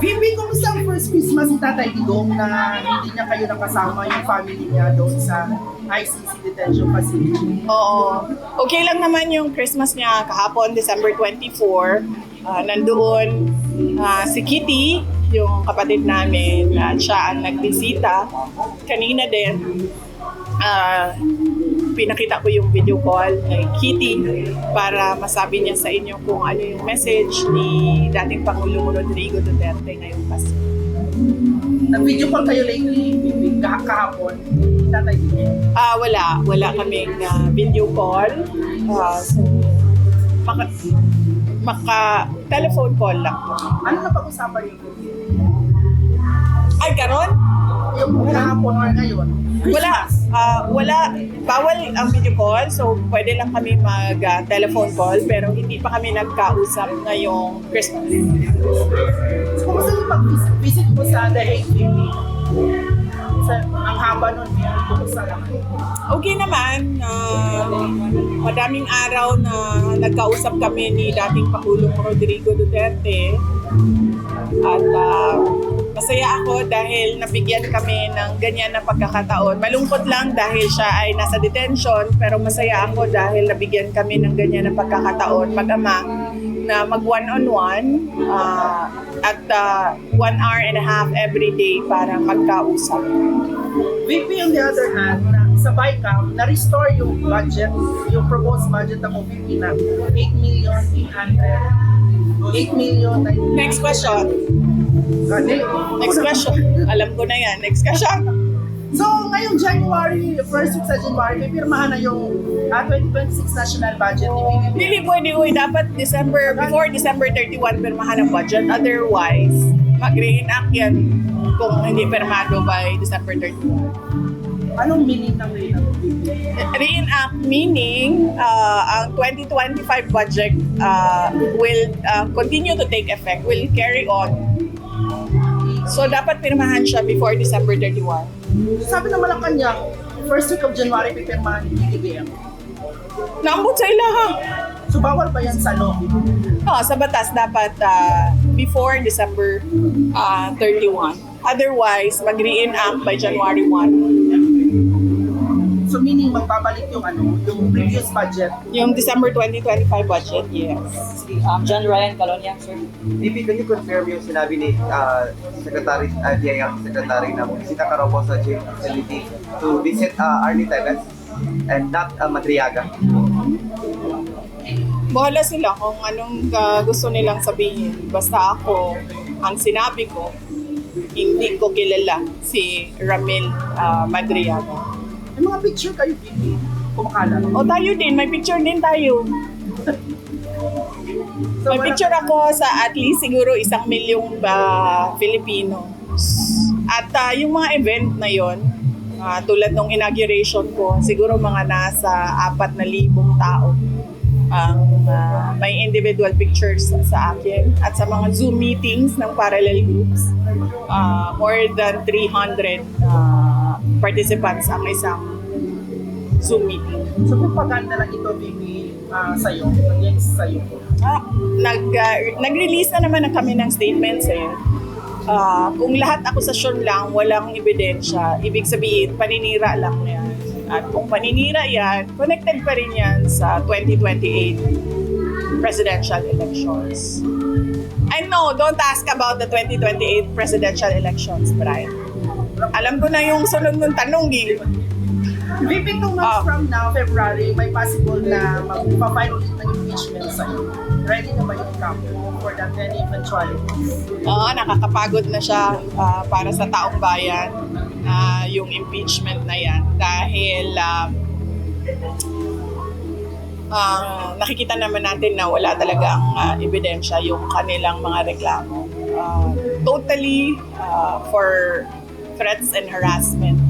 VP, kumusta ang first Christmas ni Tatay Digong na hindi niya kayo nakasama yung family niya doon sa ICC detention facility? Oo. Okay lang naman yung Christmas niya kahapon, December 24. Nandoon si Kitty, yung kapatid namin, at siya ang nagbisita. Kanina din, pinakita ko yung video call kay Kitty para masabi niya sa inyo kung ano yung message ni dating Pangulong Rodrigo Duterte ngayong Pasko. Nag-video call kayo lately, VP, kahapon, ni Tatay Digong? Wala kaming video call. So, telephone call lang. Ano na pag-usapan yung VP? Ay, karon? Yung kahapon or ngayon? Wala. Bawal ang video call, so pwede lang kami mag-telephone call, pero hindi pa kami nagkausap ngayong Christmas. So, kumusta yung pag-visit mo sa The Hague, VP? Ang haba nun, kumusta naman? Okay naman. Madaming araw na nagkausap kami ni dating Pangulong Rodrigo Duterte. At masaya ako dahil nabigyan kami ng ganyan na pagkakataon. Malungkot lang dahil siya ay nasa detention, pero masaya ako dahil nabigyan kami ng ganyan na pagkakataon mag-ama na mag one-on-one at 1 hour and a half every day para magkausap. VP, on the other hand, sa BICAM, na-restore yung budget, yung proposed budget ng VP na 8,800,000. Next question. Next question. Alam ko na yan. Next question. So, ngayong January, first week sa January, pipirmahan na yung 2026 national budget ni PBBM. Hindi pwede, dapat before December 31 pirmahan ang budget. Otherwise, mag-reenact yan kung hindi pirmado by December 31. Anong meaning ng reenact? Reenact meaning ang 2025 budget will continue to take effect, will carry on. So, dapat pirmahan siya before December 31. Sabi ng Malacanang, first week of January, pipirmahan ni PBBM. Naambot sa ilaha. So, bawal ba yan sa law? Sa batas dapat before December 31. Otherwise, mag-reenact by January 1. So, meaning magbabalik yung previous budget. Yung December 2025 budget, yes. John Ryan Calonia, sir. DP, can you confirm yung sinabi ni Secretary Diayang Secretary na bumisita ka raw po sa jail facility to visit Arnie Tevez and not Madriaga? Bahala sila kung anong gusto nilang sabihin. Basta ako, ang sinabi ko, hindi ko kilala si Ramil Madriaga. May mga picture kayo, VP, kumakalat. O tayo din, may picture din tayo. So, May picture ako sa at least siguro 1 milyong Filipino. At yung mga event na yon, tulad ng inauguration ko, siguro mga nasa 4,000 tao ang may individual pictures sa akin. At sa mga Zoom meetings ng parallel groups, more than 300 participants ang isang Zoom meeting. So, propaganda lang ito, VP, sa'yo, against sa'yo. Nag-release na naman kami ng statements kung lahat akusasyon lang, walang ebidensya, ibig sabihin, paninira lang yan. At kung paninira yan, connected pa rin yan sa 2028 presidential elections. And no, don't ask about the 2028 presidential elections, Brian. Alam ko na yung sunod ng tanong, VP, 2 months from now, February, may possible na magpa-file ulit ng impeachment sa'yo. Ready na ba yung camp for that any eventualities? Nakakapagod na siya para sa taong bayan yung impeachment na yan dahil nakikita naman natin na wala talagang ebidensya yung kanilang mga reklamo. Totally for threats and harassment.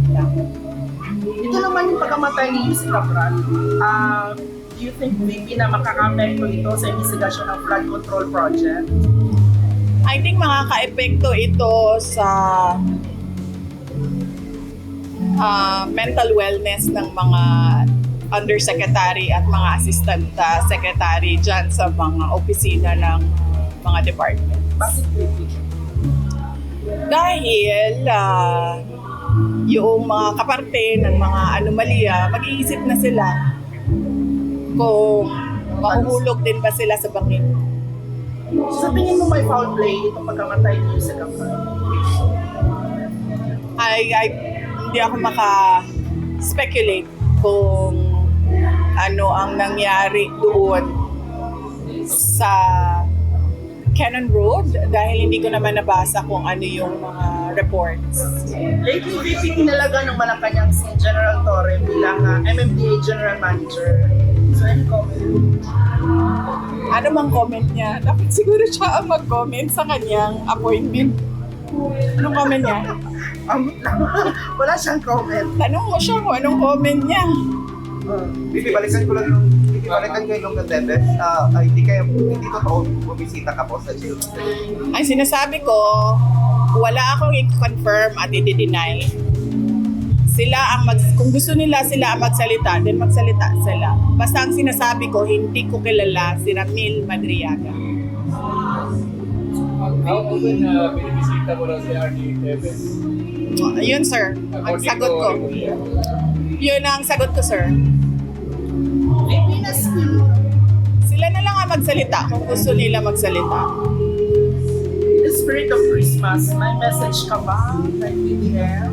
Ito naman yung pagkamatay ni Yussi Cabral. Do you think, VP, na makaka-apekto ito sa investigasyon ng flood control project? I think makaka-epekto ito sa mental wellness ng mga undersecretary at mga assistant secretary dyan sa mga opisina ng mga department. Bakit, VP? Dahil yung mga kaparte ng mga anomalya, mag-iisip na sila kung mahuhulog din ba sila sa bangin. Sa tingin mo may foul play itong pagkamatay ni Senator? Hindi ako maka-speculate kung ano ang nangyari doon sa Cannon Road dahil hindi ko naman nabasa kung ano yung mga reports. Lately, VP tinalaga ng Malacanang si General Torre bilang MMDA General Manager. So, any comment? Ano mang comment niya? Dapat siguro siya ang mag-comment sa kanyang appointment. Anong comment niya? Wala siyang comment. Tanong mo siya kung anong comment niya. Bibi, balikan ko yung Gatebes. Hindi totoo bumisita ka po sa jail. Ang sinasabi ko, wala akong i-confirm at i-deny. Kung gusto nila sila ang magsalita, then magsalita sila. Basta ang sinasabi ko, hindi ko kilala si Ramil Madriaga. How often binibisita mo lang si Arnie Tevez? Yun, sir. Ang sagot ko. Yun ang sagot ko, sir. VP na skill. Sila na lang ang magsalita kung gusto nila magsalita. The spirit of Christmas, may message ka ba kay BBM?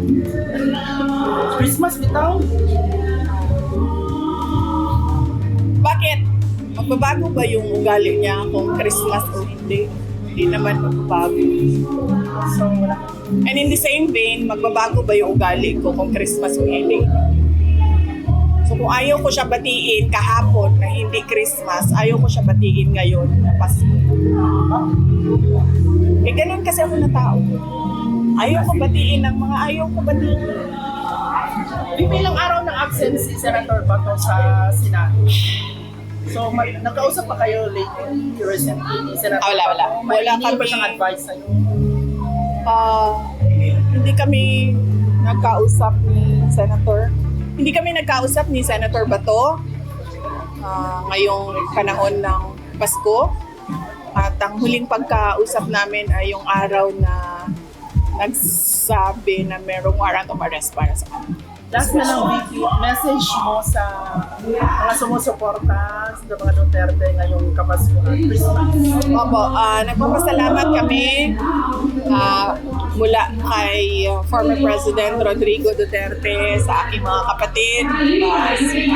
Christmas bitaw? Bakit? Magbabago ba yung ugali niya kung Christmas o hindi? Hindi naman magbabago. So, wala. And in the same vein, magbabago ba yung ugali ko kung Christmas o hindi? So kung ayaw ko siya batiin kahapon na hindi Christmas, ayaw ko siya batiin ngayon na Pasko. Eh ganun kasi ako na tao. Ayaw ko batiin ng mga ayaw ko batiin. VP, ilang araw ng absence si Senator Bato sa Senado. So, nagkausap pa kayo lately, recently, ni Senator Wala. Bato? May Wala hindi ba kami. siyang advice sa'yo? Hindi kami nagkausap ni Senator. Hindi kami nagkausap ni Senator Bato ngayong panahon ng Pasko. At ang huling pagkausap namin ay yung araw na nagsabi na merong warrant of arrest para sa kanya. Last na lang, VP, message mo sa mga sumusuporta sa mga Duterte ngayong Kapaskuhan, Christmas. Opo, nagpapasalamat kami mula kay former President Rodrigo Duterte sa aking mga kapatid, si